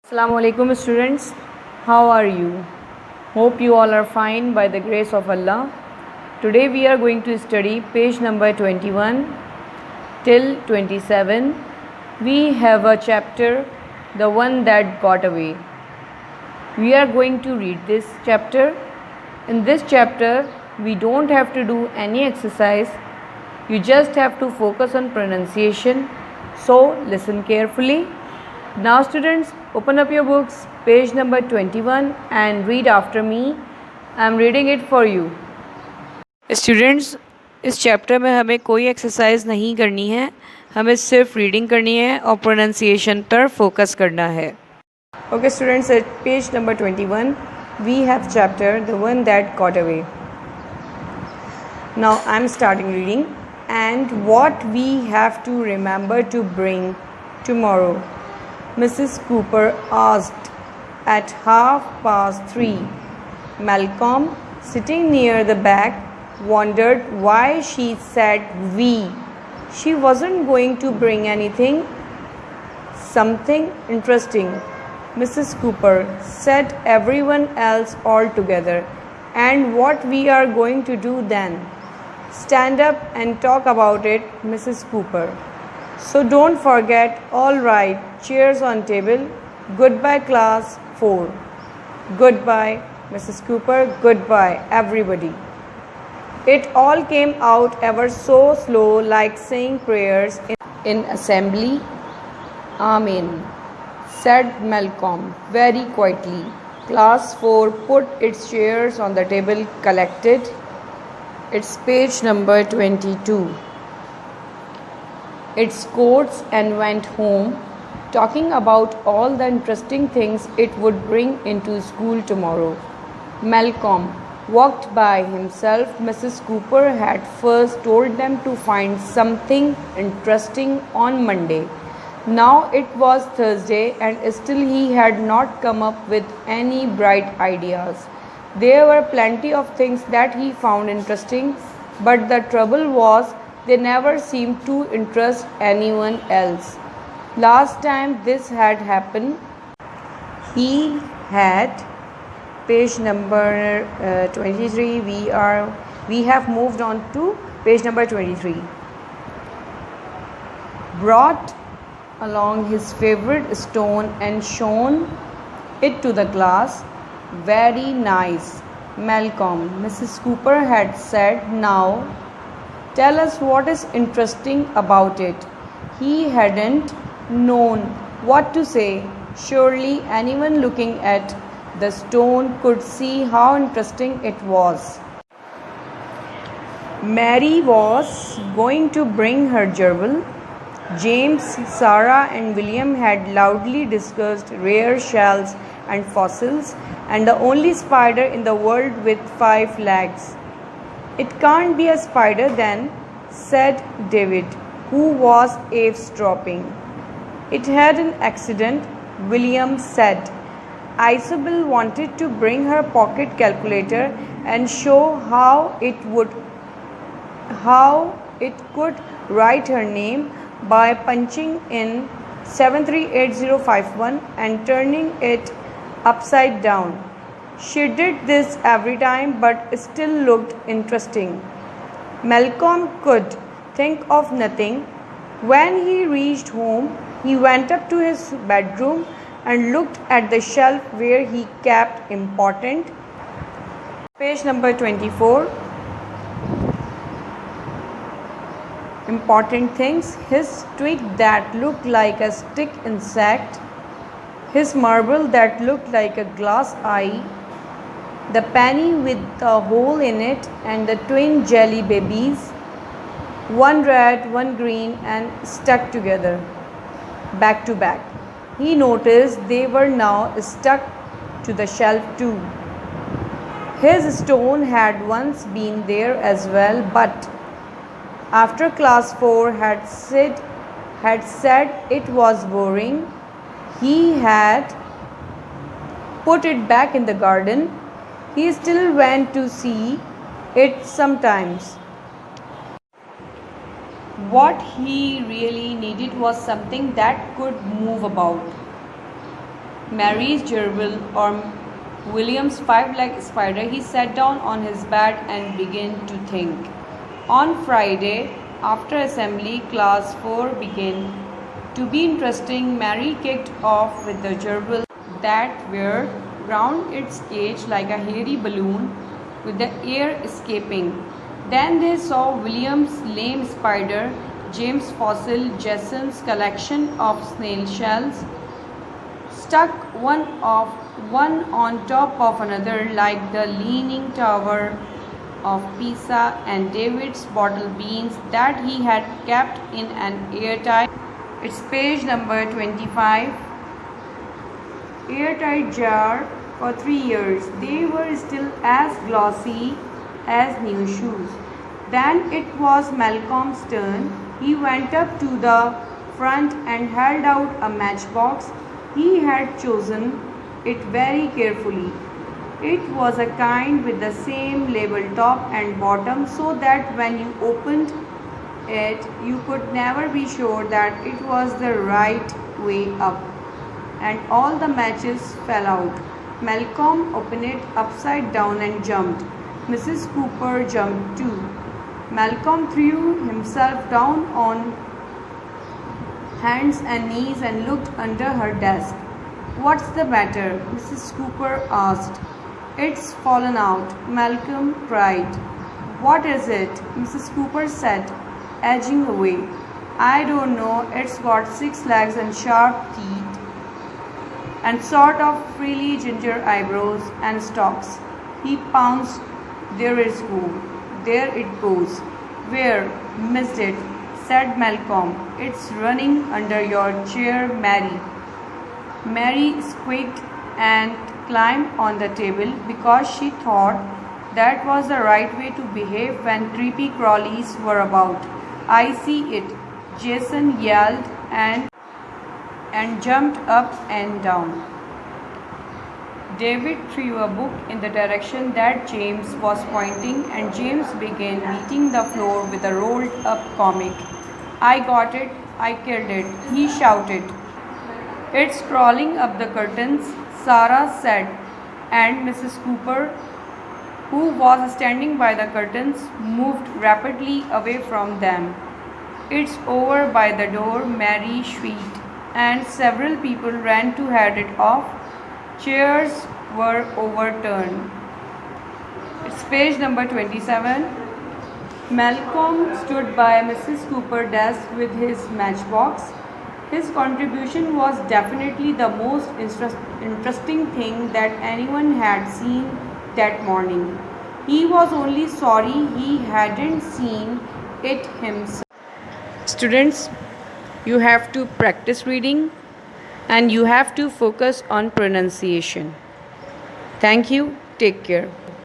Assalamu alaikum students, how are you? Hope you all are fine by the grace of Allah. Today we are going to study page number 21 till 27. We have a chapter, the one that got away. We are going to read this chapter. In this chapter we don't have to do any exercise. You just have to focus on pronunciation. So listen carefully. Now students, open up your books, page number 21 and read after me. I am reading it for you. Students, इस chapter में हमें कोई exercise नहीं करनी है, हमें सिर्फ reading करनी है और प्रोनाउंसिएशन पर फोकस करना है. Okay students, at page number 21 we have chapter the one that got away. Now I am starting reading. And what we have to remember to bring tomorrow, Mrs. Cooper asked at 3:30. Malcolm, sitting near the back, wondered why she said we. She wasn't going to bring anything. Something interesting, Mrs. Cooper, said everyone else all together. And what we are going to do then? Stand up and talk about it, Mrs. Cooper. So don't forget. All right, chairs on table. Goodbye class 4. Goodbye, Mrs. Cooper. Goodbye, everybody. It all came out ever so slow, like saying prayers in assembly. Amen, said Malcolm very quietly. Class 4 put its chairs on the table, collected. It's page number 22. Its coats and went home, talking about all the interesting things it would bring into school tomorrow. Malcolm walked by himself. Mrs. Cooper had first told them to find something interesting on Monday. Now it was Thursday and still he had not come up with any bright ideas. There were plenty of things that he found interesting, but the trouble was they never seemed to interest anyone else. Last time this had happened, he had, page number 23, we have moved on to page number 23. Brought along his favorite stone and shown it to the class. Very nice, Malcolm, Mrs. Cooper had said. Now tell us what is interesting about it. He hadn't known what to say. Surely anyone looking at the stone could see how interesting it was. Mary was going to bring her gerbil. James, Sarah and William had loudly discussed rare shells and fossils, and the only spider in the world with 5 legs. It can't be a spider then, said David, who was eavesdropping. It had an accident, William said. Isabel wanted to bring her pocket calculator and show how it could write her name by punching in 738051 and turning it upside down. She did this every time, but still looked interesting. Malcolm could think of nothing. When he reached home, he went up to his bedroom and looked at the shelf where he kept important. Page number 24. Important things. His twig that looked like a stick insect, his marble that looked like a glass eye, the penny with a hole in it, and the twin jelly babies, one red, one green, and stuck together, back to back. He noticed they were now stuck to the shelf too. His stone had once been there as well, but after class 4 had said it was boring, he had put it back in the garden. He still went to see it sometimes. What he really needed was something that could move about. Mary's gerbil or William's five-legged spider, he sat down on his bed and began to think. On Friday, after assembly, class 4 began to be interesting. Mary kicked off with the gerbil that whirled round its cage like a hairy balloon with the air escaping. Then they saw William's lame spider, James' fossil, Jason's collection of snail shells, stuck one on top of another like the Leaning Tower of Pisa, and David's bottle beans that he had kept in an airtight, it's page number 25, airtight jar for 3 years. They were still as glossy as new shoes. Then it was Malcolm's turn. He went up to the front and held out a matchbox. He had chosen it very carefully. It was a kind with the same label top and bottom, so that when you opened it, you could never be sure that it was the right way up. And all the matches fell out. Malcolm opened it upside down and jumped. Mrs. Cooper jumped too. Malcolm threw himself down on hands and knees and looked under her desk. "What's the matter?" Mrs. Cooper asked. "It's fallen out," Malcolm cried. "What is it?" Mrs. Cooper said, edging away. "I don't know. It's got 6 legs and sharp teeth and sort of frilly ginger eyebrows and stalks." He pounced. There it goes." "Where?" "Missed it," said Malcolm. "It's running under your chair, Mary." Mary squeaked and climbed on the table because she thought that was the right way to behave when creepy crawlies were about. "I see it," Jason yelled and jumped up and down. David threw a book in the direction that James was pointing, and James began beating the floor with a rolled up comic. "I got it, I killed it," he shouted. "It's crawling up the curtains," Sarah said, and Mrs. Cooper, who was standing by the curtains, moved rapidly away from them. "It's over by the door," Mary shrieked, and several people ran to head it off. Chairs were overturned. It's page number 27. Malcolm stood by Mrs. Cooper's desk with his matchbox. His contribution was definitely the most interesting thing that anyone had seen that morning. He was only sorry he hadn't seen it himself. Students, you have to practice reading and you have to focus on pronunciation. Thank you. Take care.